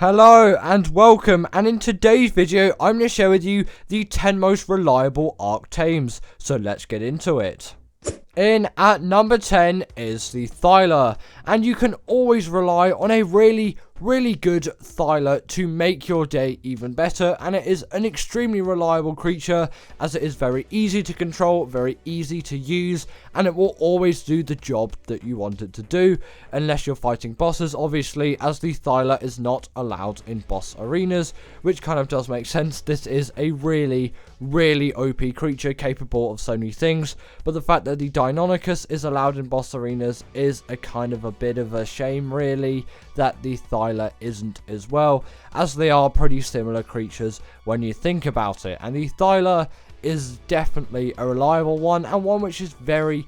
Hello and welcome, and in today's video I'm going to share with you the 10 most reliable Ark Tames, so let's get into it. In at number 10 is the Ther, and you can always rely on a really good Ther to make your day even better, and it is an extremely reliable creature as it is very easy to control, very easy to use, and it will always do the job that you want it to do, unless you're fighting bosses, obviously, as the Ther is not allowed in boss arenas, which kind of does make sense. This is a really OP creature capable of so many things, but the fact that the Deinonychus is allowed in boss arenas is a kind of a bit of a shame, really, that the Ther isn't as well, as they are pretty similar creatures when you think about it. And the Ther is definitely a reliable one, and one which is very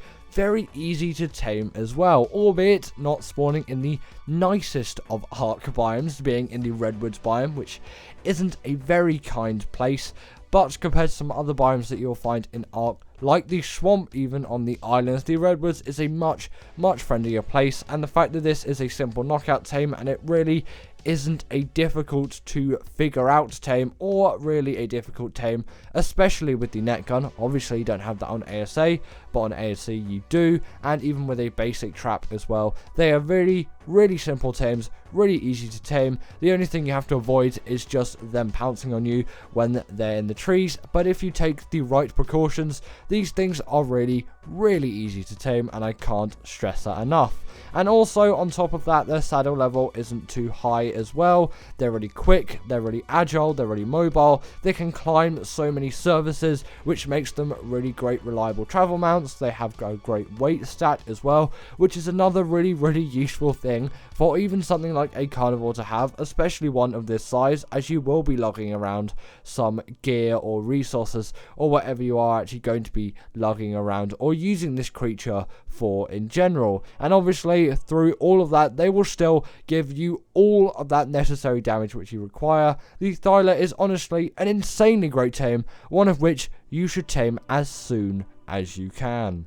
easy to tame as well, albeit not spawning in the nicest of Ark biomes, being in the Redwoods biome, which isn't a very kind place. But compared to some other biomes that you'll find in Ark, like the swamp even on the islands, the Redwoods is a much friendlier place, and the fact that this is a simple knockout tame and it really isn't a difficult to figure out tame, or really a difficult tame, especially with the net gun. Obviously you don't have that on ASA, but on ASA you do, and even with a basic trap as well. They are really simple tames, really easy to tame. The only thing you have to avoid is just them pouncing on you when they're in the trees, but if you take the right precautions, these things are really easy to tame, and I can't stress that enough. And also on top of that, their saddle level isn't too high as well. They're really quick, they're really agile, they're really mobile, they can climb so many surfaces, which makes them really great reliable travel mounts. They have a great weight stat as well, which is another really useful thing for even something like a carnivore to have, especially one of this size, as you will be lugging around some gear or resources or whatever you are actually going to be lugging around or using this creature for in general. And obviously through all of that, they will still give you all of that necessary damage which you require. The Ther is honestly an insanely great tame, one of which you should tame as soon as you can.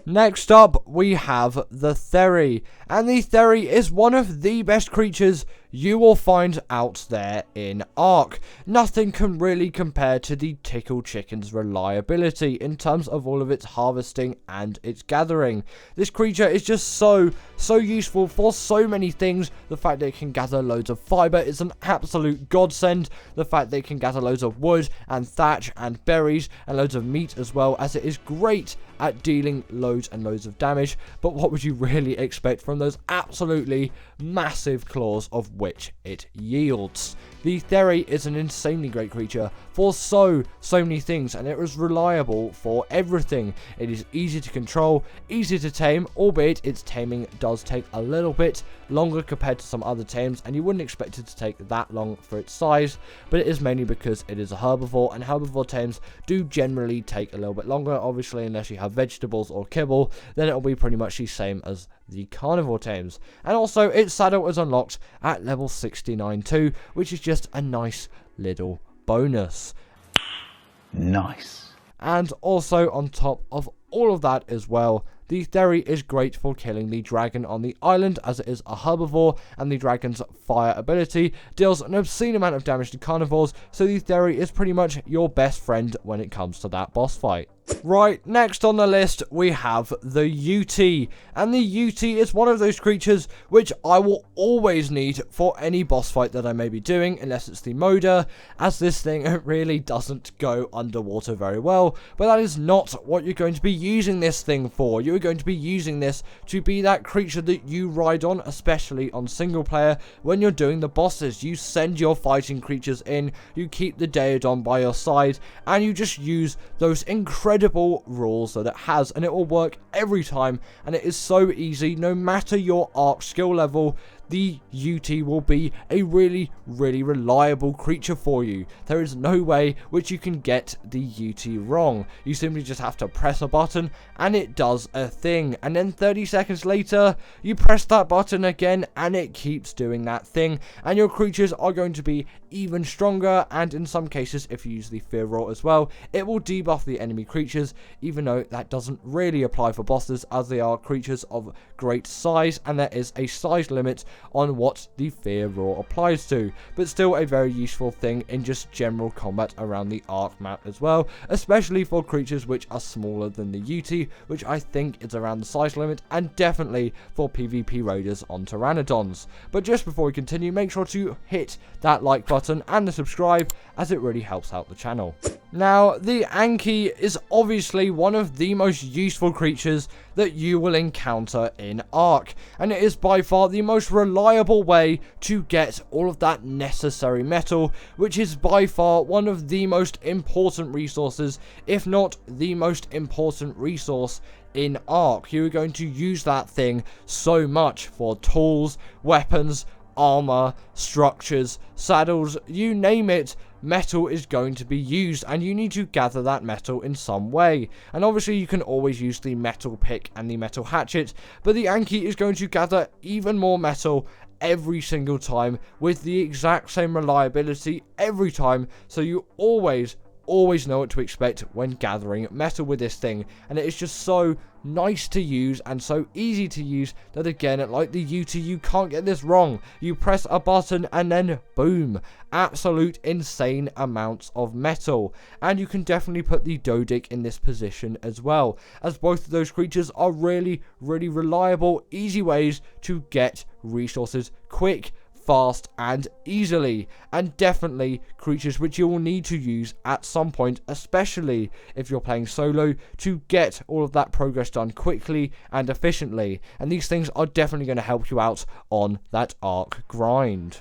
Next up, we have the Ther, and the Ther is one of the best creatures you will find out there in Ark. Nothing can really compare to the Tickle Chicken's reliability in terms of all of its harvesting and its gathering. This creature is just so useful for so many things. The fact that it can gather loads of fiber is an absolute godsend. The fact that it can gather loads of wood and thatch and berries and loads of meat as well, as it is great at dealing loads and loads of damage. But what would you really expect from those absolutely massive claws of which it yields? The Ther is an insanely great creature for so many things, and it is reliable for everything. It is easy to control, easy to tame, albeit its taming does take a little bit longer compared to some other tames, and you wouldn't expect it to take that long for its size, but it is mainly because it is a herbivore, and herbivore tames do generally take a little bit longer. Obviously, unless you have vegetables or kibble, then it will be pretty much the same as the carnivore tames. And also its saddle is unlocked at level 69 too, which is just a nice little bonus. Nice. And also on top of all of that as well, the Ther is great for killing the dragon on the island, as it is a herbivore, and the dragon's fire ability deals an obscene amount of damage to carnivores, so the Ther is pretty much your best friend when it comes to that boss fight. Right, next on the list we have the UT, and the UT is one of those creatures which I will always need for any boss fight that I may be doing, unless it's the Moda, as this thing really doesn't go underwater very well. But that is not what you're going to be using this thing for. You're going to be using this to be that creature that you ride on, especially on single player when you're doing the bosses. You send your fighting creatures in, you keep the Daedon by your side, and you just use those incredible rules that it has, and it will work every time, and it is so easy. No matter your Ark skill level, the UT will be a really reliable creature for you. There is no way which you can get the UT wrong. You simply just have to press a button and it does a thing, and then 30 seconds later you press that button again and it keeps doing that thing, and your creatures are going to be even stronger. And in some cases, if you use the Fear Roar as well, it will debuff the enemy creatures, even though that doesn't really apply for bosses, as they are creatures of great size and there is a size limit on what the Ther Roar applies to, but still a very useful thing in just general combat around the Ark map as well, especially for creatures which are smaller than the UT, which I think is around the size limit, and definitely for PvP raiders on Pteranodons. But just before we continue, make sure to hit that like button and the subscribe, as it really helps out the channel. Now, the Anki is obviously one of the most useful creatures that you will encounter in Ark, and it is by far the most reliable way to get all of that necessary metal, which is by far one of the most important resources, if not the most important resource in Ark. You are going to use that thing so much for tools, weapons, armor, structures, saddles, you name it. Metal is going to be used, and you need to gather that metal in some way. And obviously you can always use the metal pick and the metal hatchet, but the Anki is going to gather even more metal every single time with the exact same reliability every time, so you always know what to expect when gathering metal with this thing. And it is just so nice to use and so easy to use that, again, like the UT, you can't get this wrong. You press a button and then boom, absolute insane amounts of metal. And you can definitely put the Dodic in this position as well, as both of those creatures are really reliable, easy ways to get resources quick, fast and easily, and definitely creatures which you will need to use at some point, especially if you're playing solo, to get all of that progress done quickly and efficiently. And these things are definitely going to help you out on that Ark grind.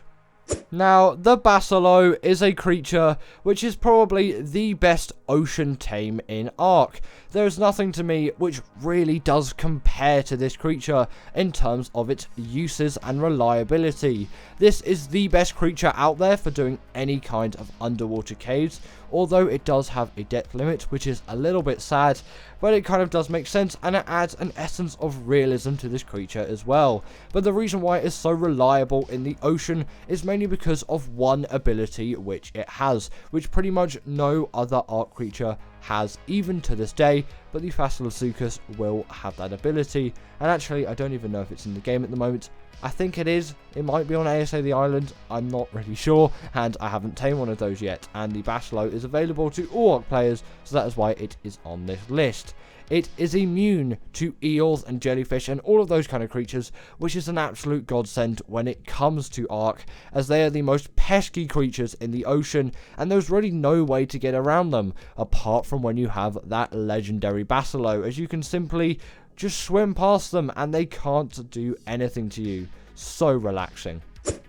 Now, the Baselo is a creature which is probably the best ocean tame in Ark. There is nothing to me which really does compare to this creature in terms of its uses and reliability. This is the best creature out there for doing any kind of underwater caves, although it does have a depth limit, which is a little bit sad, but it kind of does make sense, and it adds an essence of realism to this creature as well. But the reason why it is so reliable in the ocean is mainly because of one ability which it has, which pretty much no other Ark creature has even to this day, but the Baselo will have that ability. And actually, I don't even know if it's in the game at the moment. I think it is. It might be on ASA the Island. I'm not really sure, and I haven't tamed one of those yet. And the Baselo is available to all Ark players, so that is why it is on this list. It is immune to eels and jellyfish and all of those kind of creatures, which is an absolute godsend when it comes to Ark, as they are the most pesky creatures in the ocean, and there's really no way to get around them, apart from when you have that legendary Baselo, as you can simply just swim past them and they can't do anything to you. So relaxing.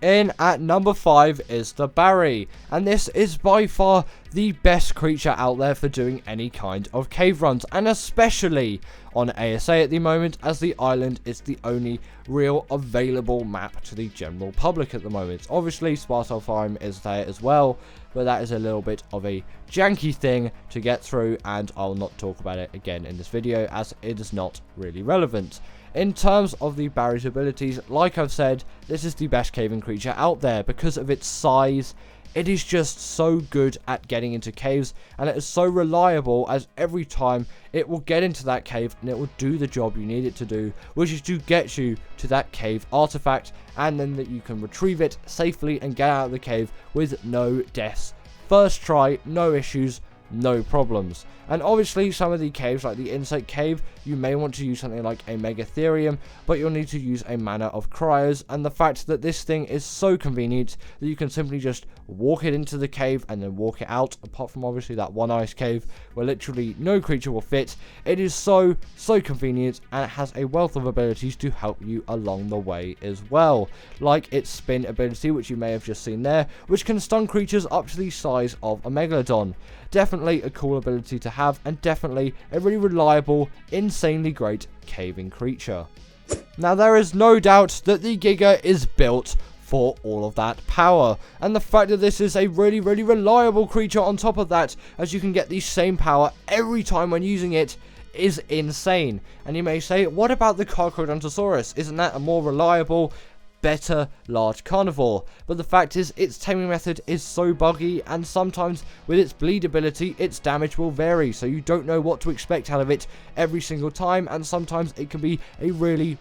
In at number 5 is the Barry, and this is by far the best creature out there for doing any kind of cave runs, and especially on ASA at the moment, as the island is the only real available map to the general public at the moment. Obviously Spartel Farm is there as well, but that is a little bit of a janky thing to get through, and I'll not talk about it again in this video as it is not really relevant. In terms of the Barry's abilities, like I've said, this is the best caving creature out there because of its size. It is just so good at getting into caves, and it is so reliable, as every time it will get into that cave and it will do the job you need it to do, which is to get you to that cave artifact, and then that you can retrieve it safely and get out of the cave with no deaths. First try, no issues, no problems. And obviously some of the caves, like the insect cave, you may want to use something like a Megatherium, but you'll need to use a mana of cryos, and the fact that this thing is so convenient that you can simply just walk it into the cave and then walk it out, apart from obviously that one ice cave where literally no creature will fit. It is so convenient, and it has a wealth of abilities to help you along the way as well, like its spin ability, which you may have just seen there, which can stun creatures up to the size of a Megalodon. Definitely a cool ability to have, and definitely a really reliable, insanely great caving creature. Now, there is no doubt that the Giga is built for all of that power, and the fact that this is a really reliable creature on top of that, as you can get the same power every time when using it, is insane. And you may say, what about the Carchodontosaurus? Isn't that a more reliable? better large carnivore. But the fact is, its taming method is so buggy, and sometimes with its bleed ability, its damage will vary, so you don't know what to expect out of it every single time, and sometimes it can be a really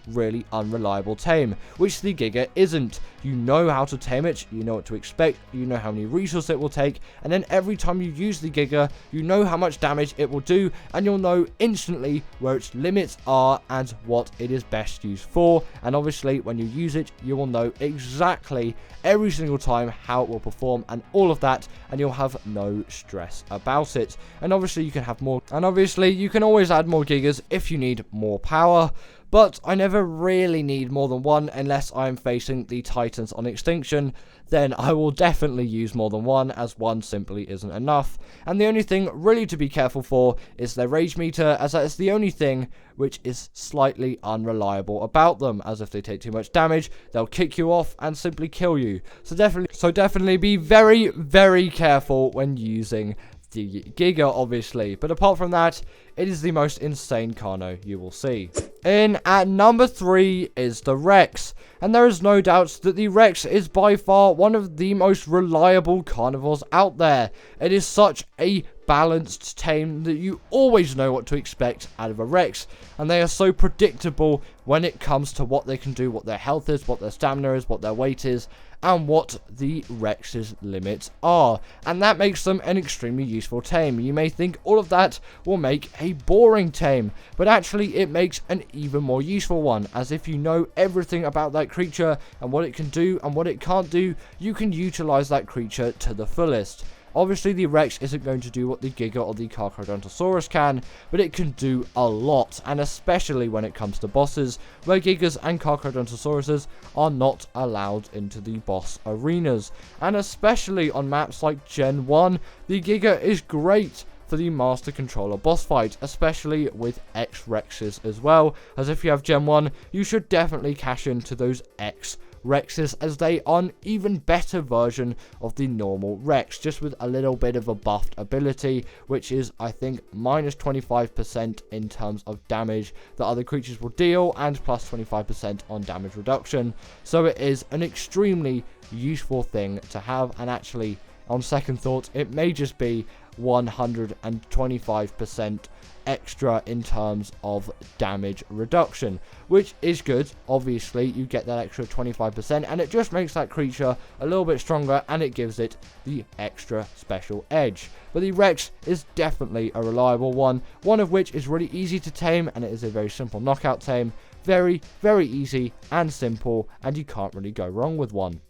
unreliable tame, which the Giga isn't. You know how to tame it, you know what to expect, you know how many resources it will take, and then every time you use the Giga, you know how much damage it will do, and you'll know instantly where its limits are and what it is best used for. And obviously when you use it, you will know exactly every single time how it will perform and all of that, and you'll have no stress about it. And obviously you can have more, and obviously you can always add more Gigas if you need more power. But I never really need more than one unless I'm facing the Titans on extinction. Then I will definitely use more than one, as one simply isn't enough. And the only thing really to be careful for is their rage meter, as that is the only thing which is slightly unreliable about them, as if they take too much damage, they'll kick you off and simply kill you. So definitely be very careful when using the Giga, obviously. But apart from that, it is the most insane Carno you will see. In at number 3 is the Rex, and there is no doubt that the Rex is by far one of the most reliable carnivores out there. It is such a balanced tame that you always know what to expect out of a Rex, and they are so predictable when it comes to what they can do, what their health is, what their stamina is, what their weight is, and what the Rex's limits are, and that makes them an extremely useful tame. You may think all of that will make a boring tame, but actually it makes an even more useful one, as if you know everything about that creature and what it can do and what it can't do, you can utilize that creature to the fullest. Obviously, the Rex isn't going to do what the Giga or the Carcharodontosaurus can, but it can do a lot, and especially when it comes to bosses, where Gigas and Carcharodontosauruses are not allowed into the boss arenas. And especially on maps like Gen 1, the Giga is great for the Master Controller boss fight, especially with X-Rexes as well, as if you have Gen 1, you should definitely cash into those X-Rexes, as they are an even better version of the normal Rex, just with a little bit of a buffed ability, which is, I think, minus 25% in terms of damage that other creatures will deal, and plus 25% on damage reduction. So it is an extremely useful thing to have, and actually, on second thought, it may just be 125% extra in terms of damage reduction, which is good. Obviously you get that extra 25%, and it just makes that creature a little bit stronger, and it gives it the extra special edge. But the Rex is definitely a reliable one of which is really easy to tame, and it is a very simple knockout tame. Very easy and simple, and you can't really go wrong with one.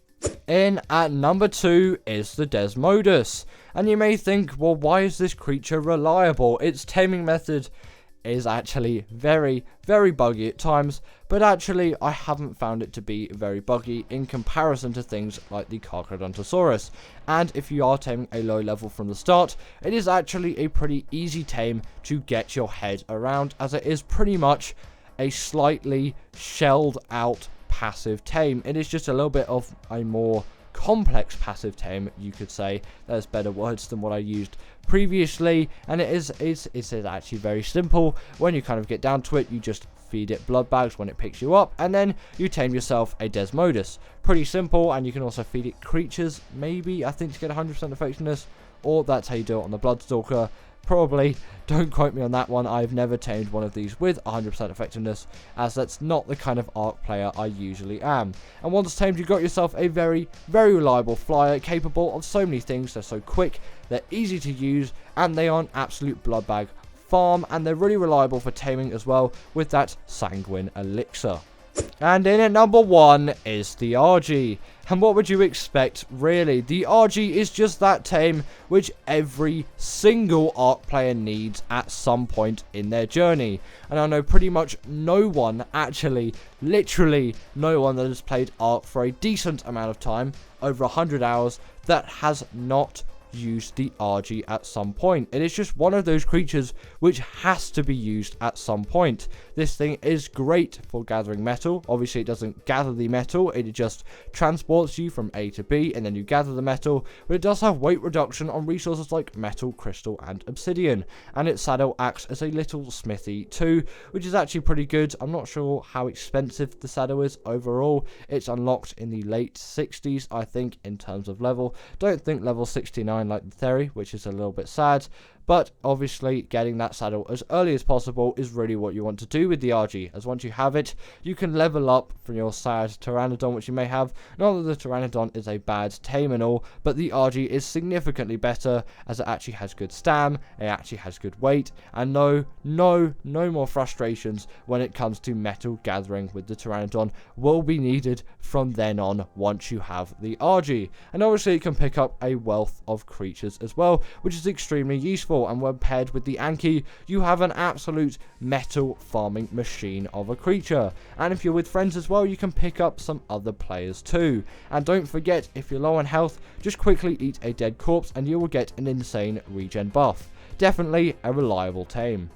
In at number 2 is the Desmodus, and you may think, well, why is this creature reliable? Its taming method is actually very buggy at times, but actually I haven't found it to be very buggy in comparison to things like the Carcharodontosaurus. And if you are taming a low level from the start, it is actually a pretty easy tame to get your head around, as it is pretty much a slightly shelled out passive tame. It is just a little bit of a more complex passive tame, you could say. There's better words than what I used previously, and it's actually very simple. When you kind of get down to it, you just feed it blood bags when it picks you up, and then you tame yourself a Desmodus. Pretty simple, and you can also feed it creatures, maybe, I think, to get 100% effectiveness, or that's how you do it on the Bloodstalker. Probably, don't quote me on that one. I've never tamed one of these with 100% effectiveness, as that's not the kind of Ark player I usually am. And once tamed, you got yourself a very reliable flyer, capable of so many things. They're so quick, they're easy to use, and they are an absolute blood bag farm, and they're really reliable for taming as well, with that sanguine elixir. And in at number 1 is the RG. And what would you expect, really? The RG is just that tame which every single Ark player needs at some point in their journey. And I know pretty much no one, actually, literally no one that has played Ark for a decent amount of time, over 100 hours, that has not use the RG at some point. It is just one of those creatures which has to be used at some point. This thing is great for gathering metal. Obviously it doesn't gather the metal, it just transports you from A to B and then you gather the metal, but it does have weight reduction on resources like metal, crystal and obsidian, and its saddle acts as a little smithy too, which is actually pretty good. I'm not sure how expensive the saddle is overall. It's unlocked in the late 60s I think in terms of level. Don't think level 69 like the Ther, which is a little bit sad. But obviously getting that saddle as early as possible is really what you want to do with the RG, as once you have it, you can level up from your sad Pteranodon which you may have. Not that the Pteranodon is a bad tame and all, but the RG is significantly better as it actually has good stam, it actually has good weight, and no more frustrations when it comes to metal gathering with the Pteranodon will be needed from then on once you have the RG. And obviously it can pick up a wealth of creatures as well, which is extremely useful. And when paired with the Anki, you have an absolute metal farming machine of a creature. And if you're with friends as well, you can pick up some other players too. And don't forget, if you're low on health, just quickly eat a dead corpse and you will get an insane regen buff. Definitely a reliable tame.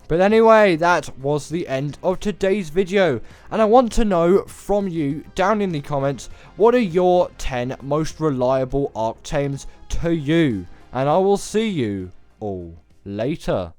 But anyway, that was the end of today's video, and I want to know from you down in the comments, what are your 10 most reliable Ark Tames to you? And I will see you all later.